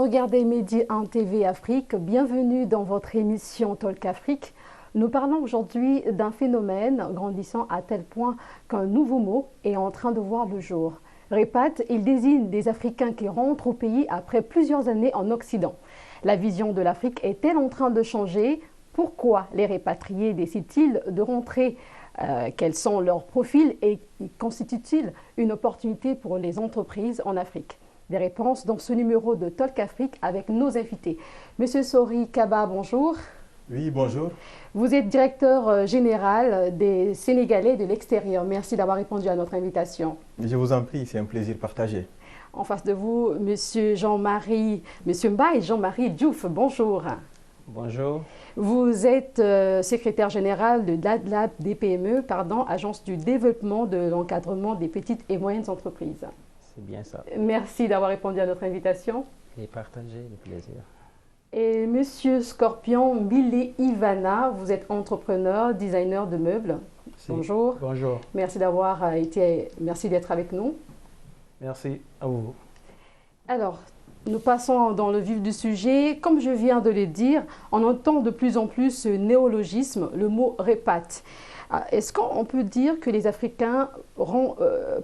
regardez Midi 1 TV Afrique, bienvenue dans votre émission Talk Afrique. Nous parlons aujourd'hui d'un phénomène grandissant à tel point qu'un nouveau mot est en train de voir le jour. Répat, il désigne des Africains qui rentrent au pays après plusieurs années en Occident. La vision de l'Afrique est-elle en train de changer? Pourquoi les répatriés décident-ils de rentrer? Quels sont leurs profils et constituent-ils une opportunité pour les entreprises en Afrique? Des réponses dans ce numéro de Talk Afrique avec nos invités. Monsieur Sori Kaba, bonjour. Oui, bonjour. Vous êtes directeur général des Sénégalais de l'extérieur. Merci d'avoir répondu à notre invitation. Je vous en prie, c'est un plaisir partagé. En face de vous, monsieur Mbaye Jean-Marie Diouf, bonjour. Bonjour. Vous êtes secrétaire général de l'ADLAB des PME, Agence du développement de l'encadrement des petites et moyennes entreprises. C'est bien ça. Merci d'avoir répondu à notre invitation. Et partager le plaisir. Et monsieur Scorpion Mbile Ivana, vous êtes entrepreneur, designer de meubles. Si. Bonjour. Bonjour. Merci d'être avec nous. Merci à vous. Alors, nous passons dans le vif du sujet. Comme je viens de le dire, on entend de plus en plus ce néologisme, le mot répat. Est-ce qu'on peut dire que les Africains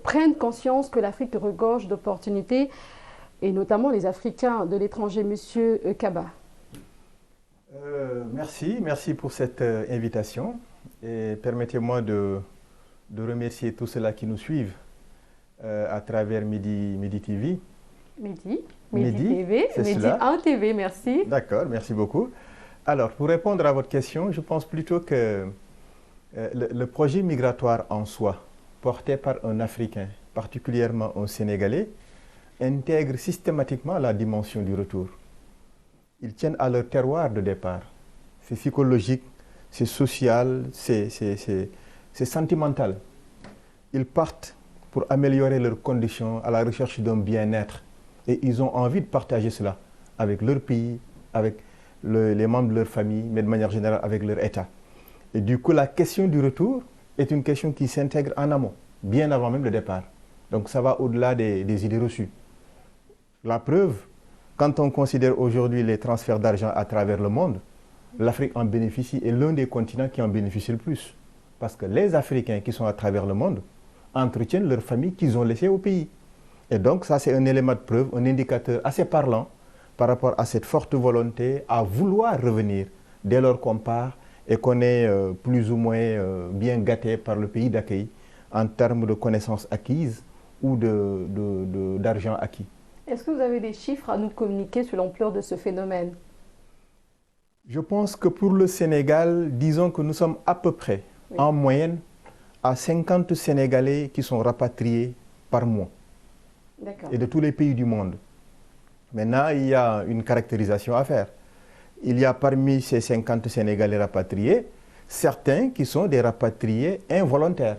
prennent conscience que l'Afrique regorge d'opportunités, et notamment les Africains de l'étranger, monsieur Kaba? Merci pour cette invitation. Et permettez-moi de remercier tous ceux-là qui nous suivent à travers Midi TV. Midi TV, Midi 1 TV, merci. D'accord, merci beaucoup. Alors, pour répondre à votre question, je pense plutôt que le projet migratoire en soi, porté par un Africain, particulièrement un Sénégalais, intègre systématiquement la dimension du retour. Ils tiennent à leur terroir de départ. C'est psychologique, c'est social, c'est sentimental. Ils partent pour améliorer leurs conditions à la recherche d'un bien-être. Et ils ont envie de partager cela avec leur pays, avec les membres de leur famille, mais de manière générale avec leur État. Et du coup, la question du retour est une question qui s'intègre en amont, bien avant même le départ. Donc ça va au-delà des idées reçues. La preuve, quand on considère aujourd'hui les transferts d'argent à travers le monde, l'Afrique en bénéficie, est l'un des continents qui en bénéficie le plus. Parce que les Africains qui sont à travers le monde entretiennent leurs familles qu'ils ont laissées au pays. Et donc ça, c'est un élément de preuve, un indicateur assez parlant par rapport à cette forte volonté à vouloir revenir dès lors qu'on part et qu'on est plus ou moins bien gâté par le pays d'accueil en termes de connaissances acquises ou d'argent acquis. Est-ce que vous avez des chiffres à nous communiquer sur l'ampleur de ce phénomène? Je pense que pour le Sénégal, disons que nous sommes à peu près, en moyenne, à 50 Sénégalais qui sont rapatriés par mois. Et de tous les pays du monde. Maintenant, il y a une caractérisation à faire. Il y a parmi ces 50 Sénégalais rapatriés, certains qui sont des rapatriés involontaires.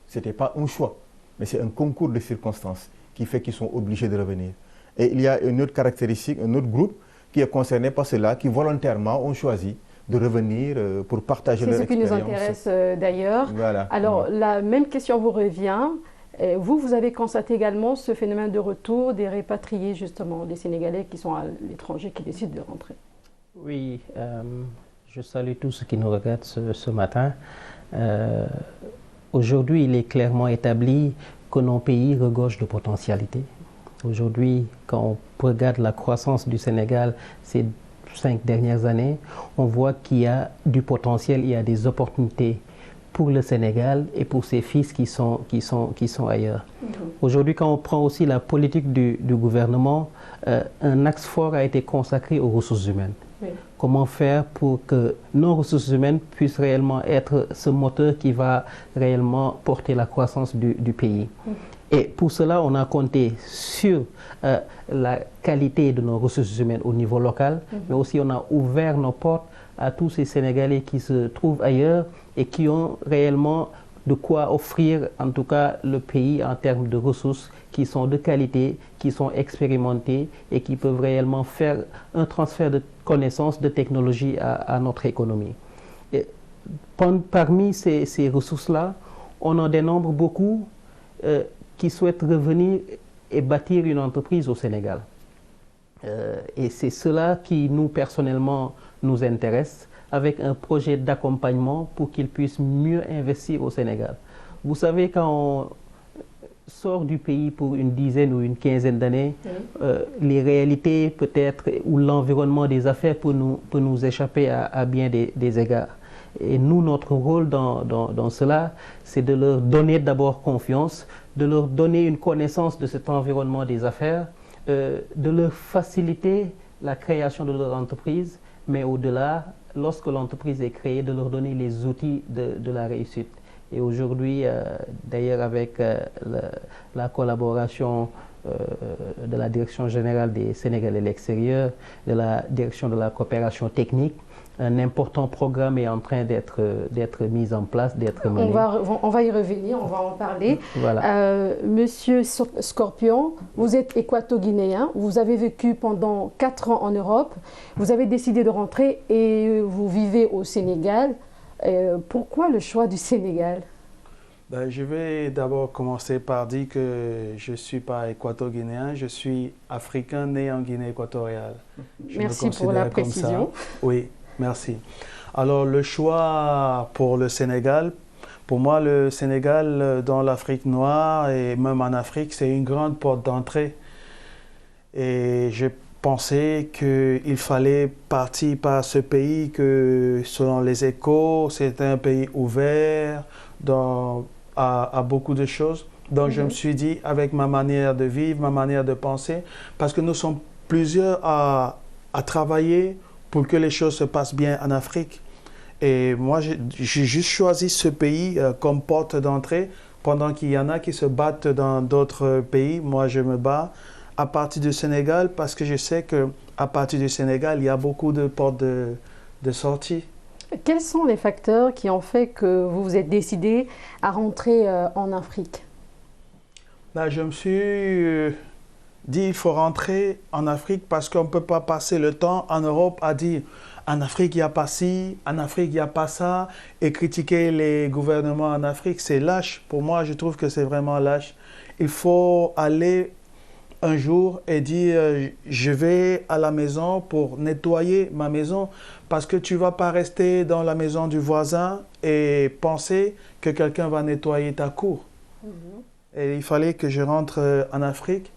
Ce n'était pas un choix, mais c'est un concours de circonstances qui fait qu'ils sont obligés de revenir. Et il y a une autre caractéristique, un autre groupe qui est concerné par cela, qui volontairement ont choisi de revenir pour partager leur expérience. C'est ce qui nous intéresse d'ailleurs. Voilà. Alors, la même question vous revient. Vous avez constaté également ce phénomène de retour des répatriés, justement, des Sénégalais qui sont à l'étranger, qui décident de rentrer. Oui, je salue tous ceux qui nous regardent ce matin. Aujourd'hui, il est clairement établi que nos pays regorgent de potentialités. Aujourd'hui, quand on regarde la croissance du Sénégal ces 5 dernières années, on voit qu'il y a du potentiel, il y a des opportunités pour le Sénégal et pour ses fils qui sont ailleurs. Aujourd'hui, quand on prend aussi la politique du gouvernement, un axe fort a été consacré aux ressources humaines. Oui. Comment faire pour que nos ressources humaines puissent réellement être ce moteur qui va réellement porter la croissance du pays. Et pour cela, on a compté sur la qualité de nos ressources humaines au niveau local, mais aussi on a ouvert nos portes à tous ces Sénégalais qui se trouvent ailleurs et qui ont réellement de quoi offrir, en tout cas, le pays en termes de ressources qui sont de qualité, qui sont expérimentées et qui peuvent réellement faire un transfert de connaissances, de technologies à notre économie. Et parmi ces ressources-là, on en dénombre beaucoup qui souhaitent revenir et bâtir une entreprise au Sénégal. Et c'est cela qui, nous, personnellement, nous intéresse, avec un projet d'accompagnement pour qu'ils puissent mieux investir au Sénégal. Vous savez, quand on sort du pays pour une dizaine ou une quinzaine d'années, les réalités peut-être ou l'environnement des affaires peut nous échapper à bien des égards. Et nous, notre rôle dans cela, c'est de leur donner d'abord confiance, de leur donner une connaissance de cet environnement des affaires, de leur faciliter la création de leur entreprise, mais au-delà, lorsque l'entreprise est créée, de leur donner les outils de la réussite. Et aujourd'hui, d'ailleurs, avec la collaboration de la Direction générale des Sénégalais à l'extérieur, de la Direction de la coopération technique, un important programme est en train d'être mis en place, d'être mené. On va y revenir, on va en parler. Voilà. Monsieur Scorpion, vous êtes équato-guinéen, vous avez vécu pendant 4 ans en Europe, vous avez décidé de rentrer et vous vivez au Sénégal. Pourquoi le choix du Sénégal? Je vais d'abord commencer par dire que je ne suis pas équato-guinéen, je suis africain né en Guinée équatoriale. Merci pour la précision. Oui, merci. Alors le choix pour le Sénégal, pour moi le Sénégal dans l'Afrique noire et même en Afrique, c'est une grande porte d'entrée. Et je pensais qu'il fallait partir par ce pays que, selon les échos, c'était un pays ouvert à beaucoup de choses. Donc je me suis dit, avec ma manière de vivre, ma manière de penser, parce que nous sommes plusieurs à travailler pour que les choses se passent bien en Afrique. Et moi, j'ai juste choisi ce pays comme porte d'entrée, pendant qu'il y en a qui se battent dans d'autres pays. Moi, je me bats à partir du Sénégal, parce que je sais qu'à partir du Sénégal, il y a beaucoup de portes de sortie. Quels sont les facteurs qui ont fait que vous vous êtes décidé à rentrer en Afrique? Je me suis dit qu'il faut rentrer en Afrique parce qu'on ne peut pas passer le temps en Europe à dire en Afrique il n'y a pas ci, en Afrique il n'y a pas ça, et critiquer les gouvernements en Afrique, c'est lâche. Pour moi, je trouve que c'est vraiment lâche. Il faut aller un jour et dire je vais à la maison pour nettoyer ma maison, parce que tu ne vas pas rester dans la maison du voisin et penser que quelqu'un va nettoyer ta cour. Et il fallait que je rentre en Afrique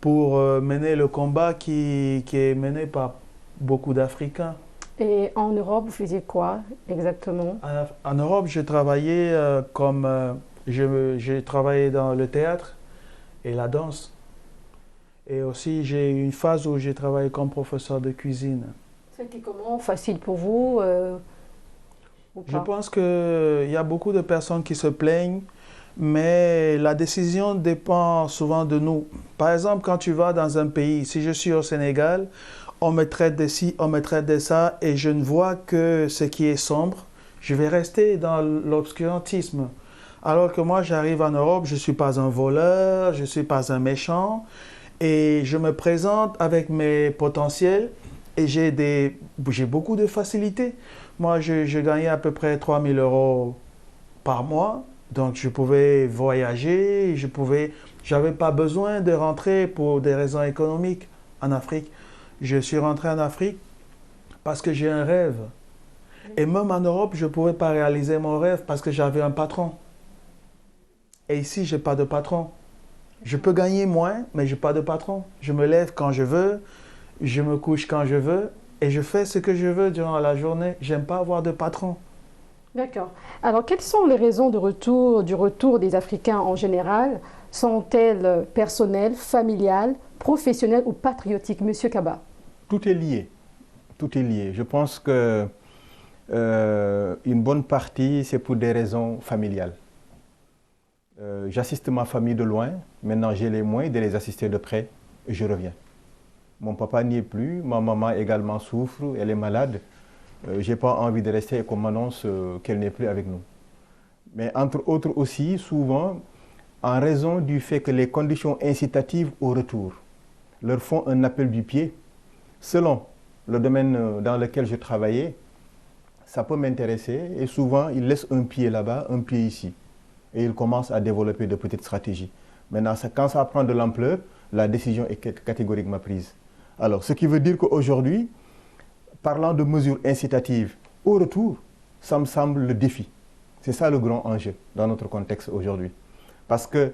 pour mener le combat qui est mené par beaucoup d'Africains. Et en Europe, vous faisiez quoi exactement? En Europe, je travaillais j'ai travaillé dans le théâtre et la danse. Et aussi, j'ai eu une phase où j'ai travaillé comme professeur de cuisine. C'était comment? Facile pour vous ou pas? Je pense qu'il y a beaucoup de personnes qui se plaignent, mais la décision dépend souvent de nous. Par exemple, quand tu vas dans un pays, si je suis au Sénégal, on me traite de ci, on me traite de ça, et je ne vois que ce qui est sombre, je vais rester dans l'obscurantisme. Alors que moi, j'arrive en Europe, je ne suis pas un voleur, je ne suis pas un méchant, et je me présente avec mes potentiels et j'ai beaucoup de facilité. Moi, je gagnais à peu près 3 000 € par mois. Donc, je pouvais voyager, j'avais pas besoin de rentrer pour des raisons économiques en Afrique. Je suis rentré en Afrique parce que j'ai un rêve. Et même en Europe, je ne pouvais pas réaliser mon rêve parce que j'avais un patron. Et ici, je n'ai pas de patron. Je peux gagner moins, mais je n'ai pas de patron. Je me lève quand je veux, je me couche quand je veux et je fais ce que je veux durant la journée. Je n'aime pas avoir de patron. D'accord. Alors, quelles sont les raisons du retour des Africains en général? Sont-elles personnelles, familiales, professionnelles ou patriotiques? Monsieur Kaba. Tout est lié. Tout est lié. Je pense que une bonne partie, c'est pour des raisons familiales. J'assiste ma famille de loin. Maintenant, j'ai les moyens de les assister de près et je reviens. Mon papa n'y est plus. Ma maman également souffre. Elle est malade. Je n'ai pas envie de rester et qu'on m'annonce qu'elle n'est plus avec nous. Mais entre autres aussi, souvent, en raison du fait que les conditions incitatives au retour leur font un appel du pied, selon le domaine dans lequel je travaillais, ça peut m'intéresser et souvent, ils laissent un pied là-bas, un pied ici. Et ils commencent à développer de petites stratégies. Maintenant, quand ça prend de l'ampleur, la décision est catégoriquement prise. Alors, ce qui veut dire qu'aujourd'hui, parlant de mesures incitatives, au retour, ça me semble le défi. C'est ça le grand enjeu dans notre contexte aujourd'hui. Parce que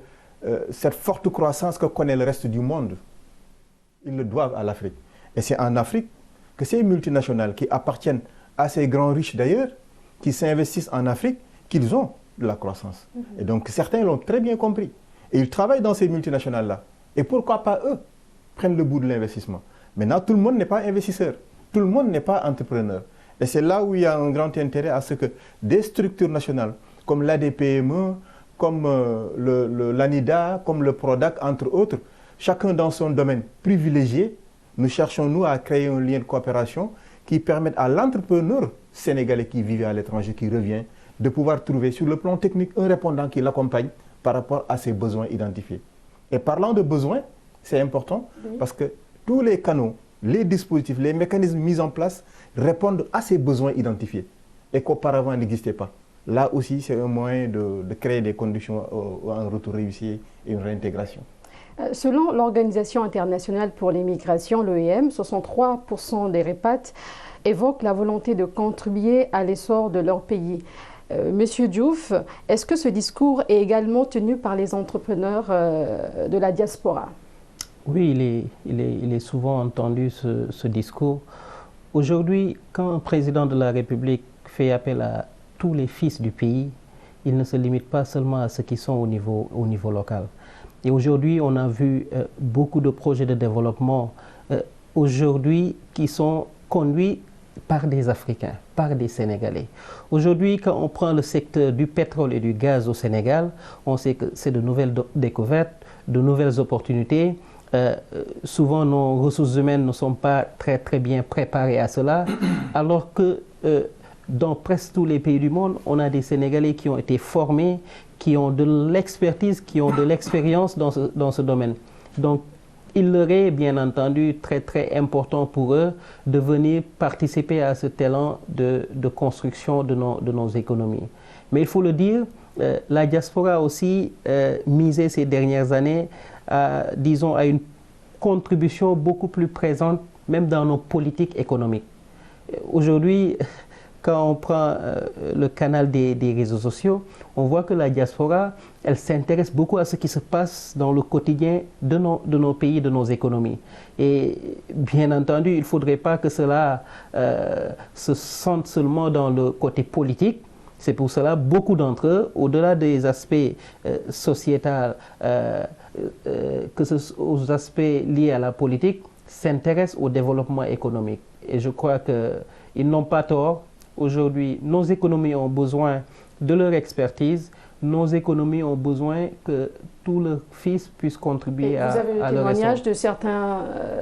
cette forte croissance que connaît le reste du monde, ils le doivent à l'Afrique. Et c'est en Afrique que ces multinationales qui appartiennent à ces grands riches d'ailleurs, qui s'investissent en Afrique, qu'ils ont de la croissance. Et donc certains l'ont très bien compris. Et ils travaillent dans ces multinationales-là. Et pourquoi pas eux prennent le bout de l'investissement? Maintenant, tout le monde n'est pas investisseur. Tout le monde n'est pas entrepreneur. Et c'est là où il y a un grand intérêt à ce que des structures nationales, comme l'ADPME, comme l'ANIDA, comme le PRODAC, entre autres, chacun dans son domaine privilégié, nous cherchons, nous, à créer un lien de coopération qui permette à l'entrepreneur sénégalais qui vit à l'étranger, qui revient, de pouvoir trouver sur le plan technique un répondant qui l'accompagne par rapport à ses besoins identifiés. Et parlant de besoins, c'est important parce que tous les canaux, les dispositifs, les mécanismes mis en place répondent à ces besoins identifiés et qu'auparavant n'existaient pas. Là aussi, c'est un moyen de créer des conditions à un retour réussi et une réintégration. Selon l'Organisation internationale pour les migrations, l'OIM, 63% des répatres évoquent la volonté de contribuer à l'essor de leur pays. Monsieur Diouf, est-ce que ce discours est également tenu par les entrepreneurs de la diaspora? Oui, il est souvent entendu ce discours. Aujourd'hui, quand un président de la République fait appel à tous les fils du pays, il ne se limite pas seulement à ceux qui sont au niveau local. Et aujourd'hui, on a vu beaucoup de projets de développement aujourd'hui qui sont conduits par des Africains, par des Sénégalais. Aujourd'hui, quand on prend le secteur du pétrole et du gaz au Sénégal, on sait que c'est de nouvelles découvertes, de nouvelles opportunités. Souvent, nos ressources humaines ne sont pas très bien préparées à cela, alors que dans presque tous les pays du monde, on a des Sénégalais qui ont été formés, qui ont de l'expertise, qui ont de l'expérience dans ce domaine. Donc, il leur est bien entendu très important pour eux de venir participer à ce talent de construction de nos économies. Mais il faut le dire, la diaspora a aussi misé ces dernières années, disons, à une contribution beaucoup plus présente, même dans nos politiques économiques. Aujourd'hui, quand on prend le canal des réseaux sociaux, on voit que la diaspora, elle s'intéresse beaucoup à ce qui se passe dans le quotidien de nos pays, de nos économies. Et bien entendu, il ne faudrait pas que cela se sente seulement dans le côté politique. C'est pour cela beaucoup d'entre eux, au-delà des aspects sociétals, aux aspects liés à la politique, s'intéressent au développement économique. Et je crois qu'ils n'ont pas tort. Aujourd'hui, nos économies ont besoin de leur expertise. Nos économies ont besoin que tous leurs fils puissent contribuer à leur essor. Vous avez le témoignage de certains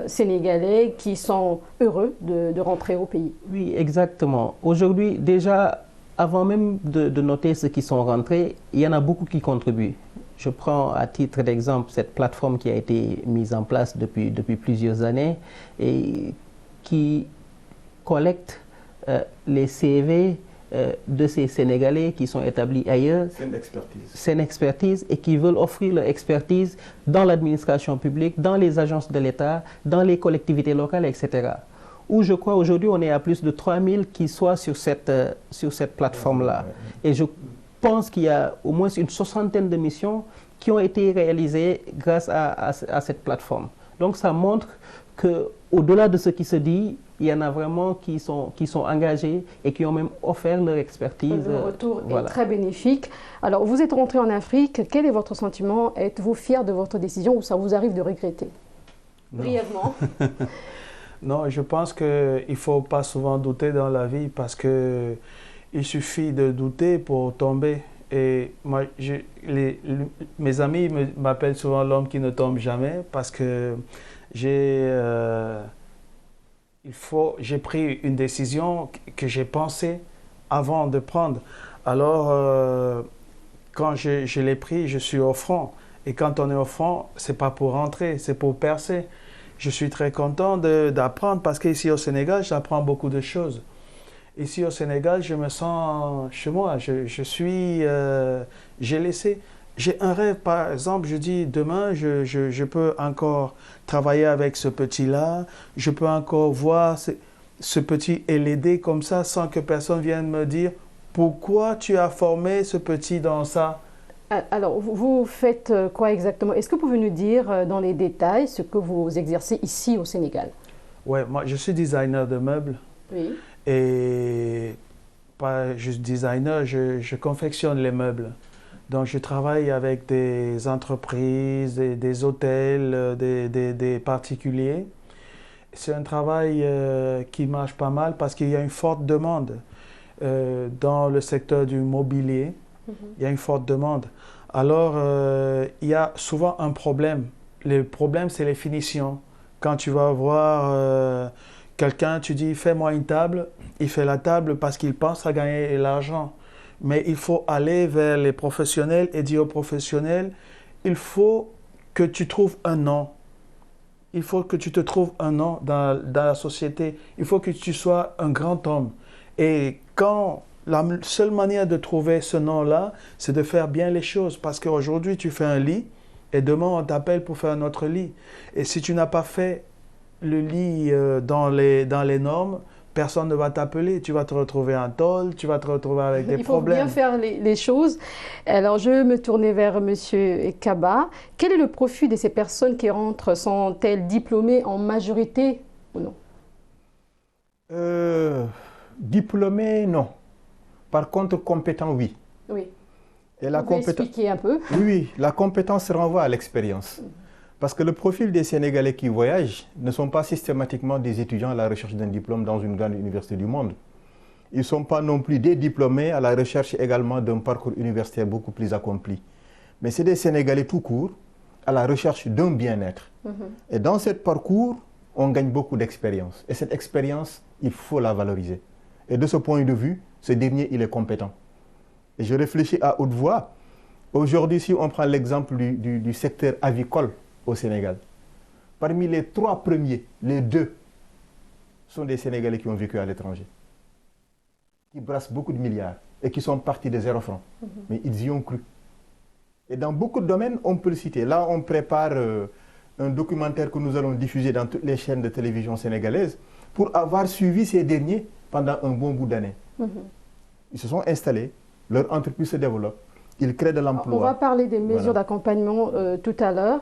Sénégalais qui sont heureux de rentrer au pays. Oui, exactement. Aujourd'hui, déjà, avant même de noter ceux qui sont rentrés, il y en a beaucoup qui contribuent. Je prends à titre d'exemple cette plateforme qui a été mise en place depuis plusieurs années et qui collecte les CV de ces Sénégalais qui sont établis ailleurs. C'est une expertise et qui veulent offrir leur expertise dans l'administration publique, dans les agences de l'État, dans les collectivités locales, etc. Où je crois aujourd'hui on est à plus de 3000 qui soient sur cette plateforme-là. Et je pense qu'il y a au moins une soixantaine de missions qui ont été réalisées grâce à cette plateforme. Donc ça montre qu'au-delà de ce qui se dit, il y en a vraiment qui sont engagés et qui ont même offert leur expertise. Le retour est très bénéfique. Alors, vous êtes rentré en Afrique. Quel est votre sentiment? Êtes-vous fier de votre décision ou ça vous arrive de regretter? Brièvement. Non, je pense qu'il ne faut pas souvent douter dans la vie parce qu'il suffit de douter pour tomber. Et moi, mes amis m'appellent souvent l'homme qui ne tombe jamais parce que j'ai pris une décision que j'ai pensée avant de prendre. Alors, quand je l'ai pris, je suis au front. Et quand on est au front, ce n'est pas pour rentrer, c'est pour percer. Je suis très content d'apprendre parce qu'ici au Sénégal, j'apprends beaucoup de choses. Ici au Sénégal, je me sens chez moi. J'ai laissé j'ai un rêve, par exemple, je dis demain, je peux encore travailler avec ce petit-là, je peux encore voir ce petit et l'aider comme ça sans que personne vienne me dire pourquoi tu as formé ce petit dans ça. Alors, vous faites quoi exactement? Est-ce que vous pouvez nous dire dans les détails ce que vous exercez ici au Sénégal? Ouais, moi je suis designer de meubles. Oui. Et pas juste designer, je confectionne les meubles. Donc je travaille avec des entreprises, des hôtels, des particuliers. C'est un travail qui marche pas mal parce qu'il y a une forte demande dans le secteur du mobilier. Il y a une forte demande. Alors, il y a souvent un problème. Le problème, c'est les finitions. Quand tu vas voir quelqu'un, tu dis, fais-moi une table. Il fait la table parce qu'il pense à gagner de l'argent. Mais il faut aller vers les professionnels et dire aux professionnels, il faut que tu trouves un nom. Il faut que tu te trouves un nom dans la société. Il faut que tu sois un grand homme. Et quand la seule manière de trouver ce nom-là, c'est de faire bien les choses. Parce qu'aujourd'hui, tu fais un lit et demain, on t'appelle pour faire un autre lit. Et si tu n'as pas fait le lit dans les normes, personne ne va t'appeler. Tu vas te retrouver en tôle, tu vas te retrouver avec des problèmes. Il faut bien faire les choses. Alors, je vais me tourner vers M. Kaba. Quel est le profil de ces personnes qui rentrent? Sont-elles diplômées en majorité ou non? Diplômées, non. Par contre, compétent, oui. Oui. Et la vous pouvez expliquer un peu? Oui, la compétence renvoie à l'expérience. Parce que le profil des Sénégalais qui voyagent ne sont pas systématiquement des étudiants à la recherche d'un diplôme dans une grande université du monde. Ils ne sont pas non plus des diplômés à la recherche également d'un parcours universitaire beaucoup plus accompli. Mais c'est des Sénégalais tout court à la recherche d'un bien-être. Et dans ce parcours, on gagne beaucoup d'expérience. Et cette expérience, il faut la valoriser. Et de ce point de vue, ce dernier, il est compétent. Et je réfléchis à haute voix. Aujourd'hui, si on prend l'exemple du secteur avicole au Sénégal, parmi les 3 premiers, les 2 sont des Sénégalais qui ont vécu à l'étranger, qui brassent beaucoup de milliards et qui sont partis de 0 francs. Mais ils y ont cru. Et dans beaucoup de domaines, on peut le citer. Là, on prépare un documentaire que nous allons diffuser dans toutes les chaînes de télévision sénégalaises pour avoir suivi ces derniers pendant un bon bout d'années. Ils se sont installés, leur entreprise se développe, ils créent de l'emploi. On va parler des mesures d'accompagnement tout à l'heure.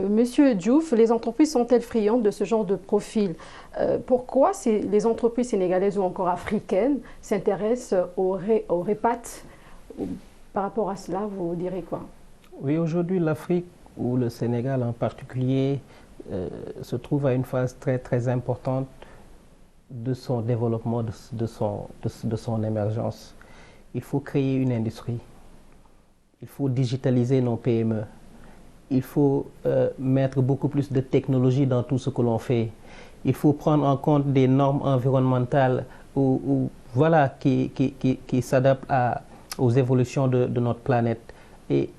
Monsieur Diouf, les entreprises sont-elles friandes de ce genre de profil? Pourquoi les entreprises sénégalaises ou encore africaines s'intéressent au REPAT? Par rapport à cela, vous direz quoi? Oui, aujourd'hui, l'Afrique, ou le Sénégal en particulier, se trouve à une phase très, très importante de son développement, de son émergence. Il faut créer une industrie. Il faut digitaliser nos PME. Il faut mettre beaucoup plus de technologie dans tout ce que l'on fait. Il faut prendre en compte des normes environnementales voilà, qui s'adaptent aux évolutions de notre planète. Et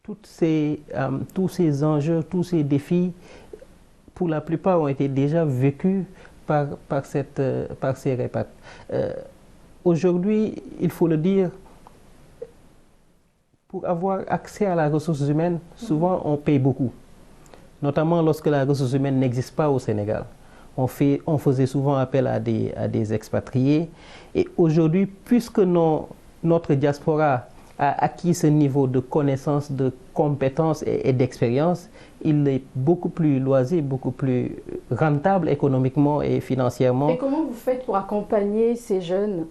tous ces enjeux, tous ces défis, pour la plupart, ont été déjà vécus par ces REPAT. Aujourd'hui, il faut le dire, pour avoir accès à la ressource humaine, souvent on paye beaucoup. Notamment lorsque la ressource humaine n'existe pas au Sénégal. On faisait souvent appel à des expatriés. Et aujourd'hui, puisque notre diaspora a acquis ce niveau de connaissance, de compétences et d'expérience, il est beaucoup plus loisir, beaucoup plus rentable économiquement et financièrement. Et comment vous faites pour accompagner ces jeunes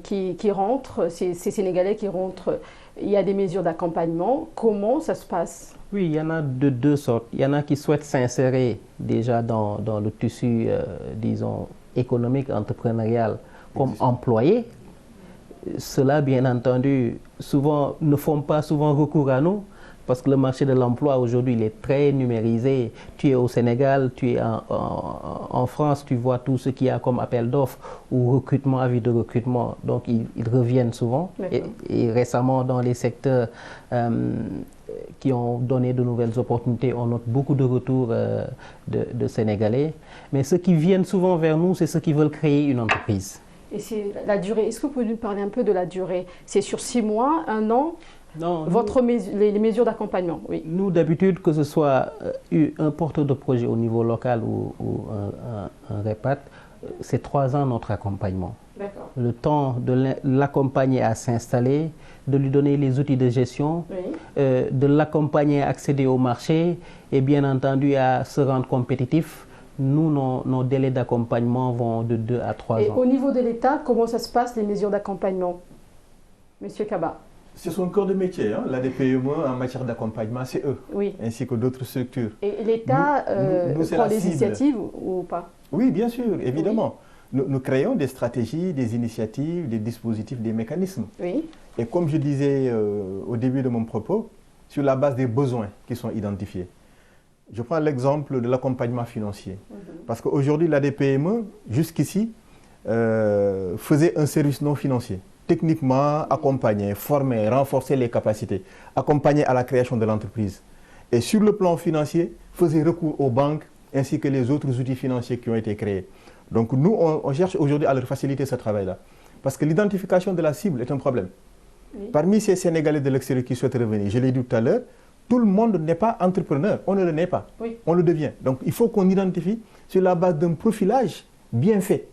qui rentrent, ces Sénégalais qui rentrent? Il y a des mesures d'accompagnement. Comment ça se passe? Oui, il y en a de 2 sortes. Il y en a qui souhaitent s'insérer déjà dans le tissu, disons, économique, entrepreneurial, comme employés. Ceux-là, bien entendu, ne font pas souvent recours à nous, parce que le marché de l'emploi aujourd'hui, il est très numérisé. Tu es au Sénégal, tu es en France, tu vois tout ce qu'il y a comme appel d'offres ou recrutement, avis de recrutement. Donc, ils reviennent souvent. Et récemment, dans les secteurs qui ont donné de nouvelles opportunités, on note beaucoup de retours de Sénégalais. Mais ceux qui viennent souvent vers nous, c'est ceux qui veulent créer une entreprise. Et c'est la durée. Est-ce que vous pouvez nous parler un peu de la durée? C'est sur 6 mois, 1 an? Non, les mesures d'accompagnement, oui. Nous, d'habitude, que ce soit un porteur de projet au niveau local ou un REPAT, c'est 3 ans notre accompagnement. Le temps de l'accompagner à s'installer, de lui donner les outils de gestion, oui, de l'accompagner à accéder au marché et bien entendu à se rendre compétitif. Nous, nos délais d'accompagnement vont de 2 à 3 ans. Et au niveau de l'État, comment ça se passe, les mesures d'accompagnement, Monsieur Kaba? C'est son corps de métier, hein. L'ADPME en matière d'accompagnement, c'est eux, oui, ainsi que d'autres structures. Et l'État prend des initiatives ou pas? Oui, bien sûr, évidemment. Oui. Nous créons des stratégies, des initiatives, des dispositifs, des mécanismes. Oui. Et comme je disais au début de mon propos, sur la base des besoins qui sont identifiés. Je prends l'exemple de l'accompagnement financier. Parce qu'aujourd'hui, l'ADPME, jusqu'ici, faisait un service non financier. Techniquement, accompagner, former, renforcer les capacités, accompagner à la création de l'entreprise. Et sur le plan financier, faisait recours aux banques ainsi que les autres outils financiers qui ont été créés. Donc nous, on cherche aujourd'hui à leur faciliter ce travail-là. Parce que l'identification de la cible est un problème. Oui. Parmi ces Sénégalais de l'extérieur qui souhaitent revenir, je l'ai dit tout à l'heure, tout le monde n'est pas entrepreneur, on ne le n'est pas, oui, on le devient. Donc il faut qu'on identifie sur la base d'un profilage bien fait.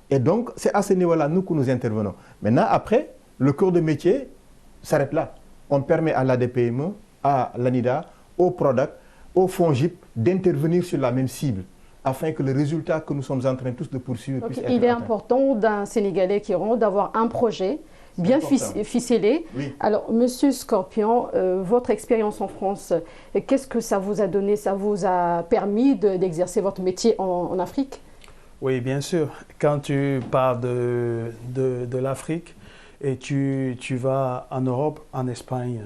Et donc, c'est à ce niveau-là, nous, que nous intervenons. Maintenant, après, le corps de métier s'arrête là. On permet à l'ADPME, à l'ANIDA, au PRODAC, au FONGIP d'intervenir sur la même cible, afin que le résultat que nous sommes en train tous de poursuivre puisse être atteint. Il est important d'un Sénégalais qui rentre d'avoir un projet bien ficelé. Oui. Alors, Monsieur Scorpion, votre expérience en France, qu'est-ce que ça vous a donné? Ça vous a permis d'exercer votre métier en Afrique? Oui, bien sûr. Quand tu pars de l'Afrique et tu vas en Europe, en Espagne,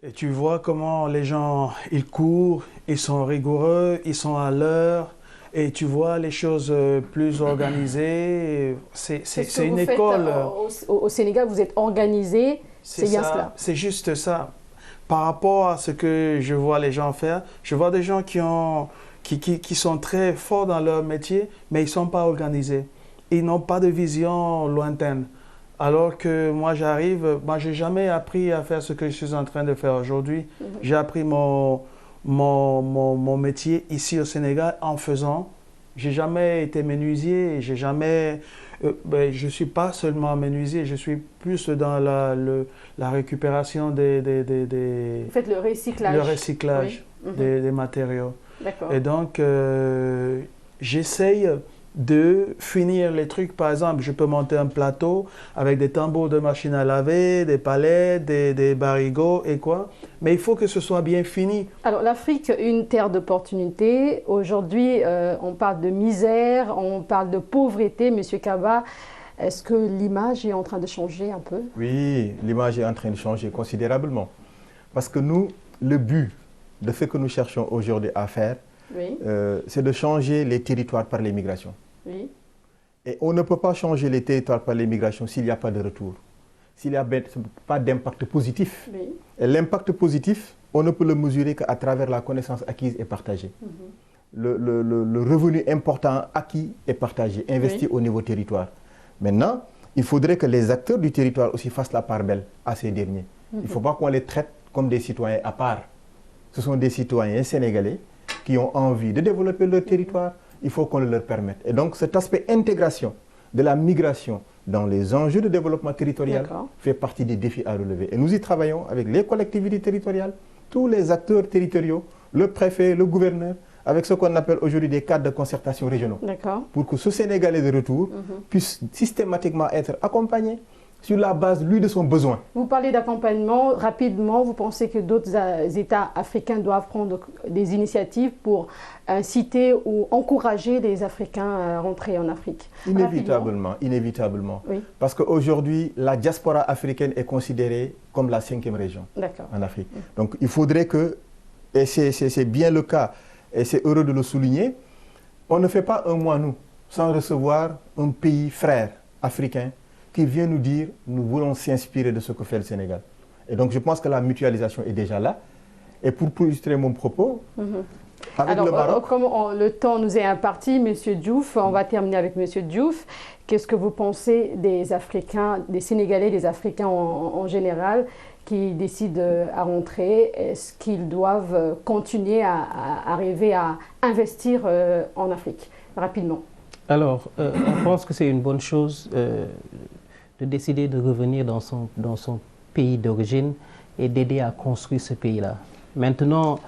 et tu vois comment les gens, ils courent, ils sont rigoureux, ils sont à l'heure, et tu vois les choses plus organisées. C'est une école. Au Sénégal, vous êtes organisé, c'est bien cela. C'est juste ça. Par rapport à ce que je vois les gens faire, je vois des gens qui sont très forts dans leur métier, mais ils ne sont pas organisés. Ils n'ont pas de vision lointaine. Alors que moi, j'arrive, je n'ai jamais appris à faire ce que je suis en train de faire aujourd'hui. J'ai appris mon métier ici au Sénégal en faisant. Je n'ai jamais été menuisier, je ne suis pas seulement menuisier, je suis plus dans la récupération des... Vous faites le recyclage. Le recyclage, oui, des matériaux. Et donc, j'essaye de finir les trucs. Par exemple, je peux monter un plateau avec des tambours de machine à laver, des palettes, des barigots et quoi. Mais il faut que ce soit bien fini. Alors, l'Afrique, une terre d'opportunités. Aujourd'hui, on parle de misère, on parle de pauvreté. Monsieur Kaba, est-ce que l'image est en train de changer un peu? Oui, l'image est en train de changer considérablement. Parce que nous, le but de ce que nous cherchons aujourd'hui à faire, oui, c'est de changer les territoires par l'immigration. Oui. Et on ne peut pas changer les territoires par l'immigration s'il n'y a pas de retour, s'il n'y a pas d'impact positif. Oui. Et l'impact positif, on ne peut le mesurer qu'à travers la connaissance acquise et partagée. Le revenu important acquis et partagé, investi, oui, au niveau territoire. Maintenant, il faudrait que les acteurs du territoire aussi fassent la part belle à ces derniers. Il ne faut pas qu'on les traite comme des citoyens à part. Ce sont des citoyens sénégalais qui ont envie de développer leur territoire, il faut qu'on le leur permette. Et donc cet aspect intégration de la migration dans les enjeux de développement territorial fait partie des défis à relever. Et nous y travaillons avec les collectivités territoriales, tous les acteurs territoriaux, le préfet, le gouverneur, avec ce qu'on appelle aujourd'hui des cadres de concertation régionaux. Pour que ce Sénégalais de retour puisse systématiquement être accompagné sur la base, lui, de son besoin. Vous parlez d'accompagnement. Rapidement, vous pensez que d'autres États africains doivent prendre des initiatives pour inciter ou encourager les Africains à rentrer en Afrique? Inévitablement, inévitablement. Oui. Parce qu'aujourd'hui, la diaspora africaine est considérée comme la 5e région en Afrique. Donc, il faudrait que, et c'est bien le cas, et c'est heureux de le souligner, on ne fait pas un mois, nous, sans recevoir un pays frère africain qui vient nous dire nous voulons s'inspirer de ce que fait le Sénégal. Et donc je pense que la mutualisation est déjà là. Et pour illustrer mon propos, Avec le Maroc. Comme le temps nous est imparti, Monsieur Diouf, on va terminer avec Monsieur Diouf. Qu'est-ce que vous pensez des Africains, des Sénégalais, des Africains en général, qui décident à rentrer? Est-ce qu'ils doivent continuer à arriver à investir en Afrique rapidement? Alors, on pense que c'est une bonne chose de décider de revenir dans son pays d'origine et d'aider à construire ce pays-là. Maintenant,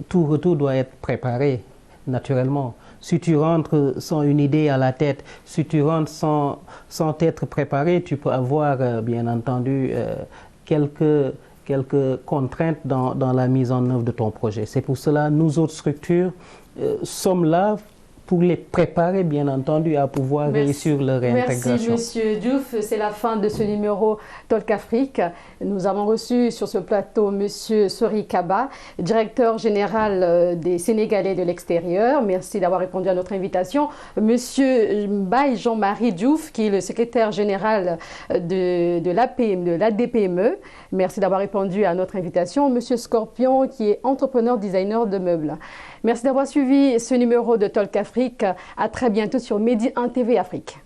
tout retour doit être préparé, naturellement. Si tu rentres sans une idée à la tête, si tu rentres sans être préparé, tu peux avoir, bien entendu, quelques contraintes dans la mise en œuvre de ton projet. C'est pour cela que nous autres structures sommes là pour les préparer, bien entendu, à pouvoir réussir leur réintégration. Merci, Monsieur Diouf. C'est la fin de ce numéro Talk Afrique. Nous avons reçu sur ce plateau Monsieur Sori Kaba, directeur général des Sénégalais de l'extérieur. Merci d'avoir répondu à notre invitation. Monsieur Mbaye Jean-Marie Diouf, qui est le secrétaire général de l'ADPME. Merci d'avoir répondu à notre invitation. Monsieur Scorpion, qui est entrepreneur designer de meubles. Merci d'avoir suivi ce numéro de Talk Afrique. À très bientôt sur Medi 1 TV Afrique.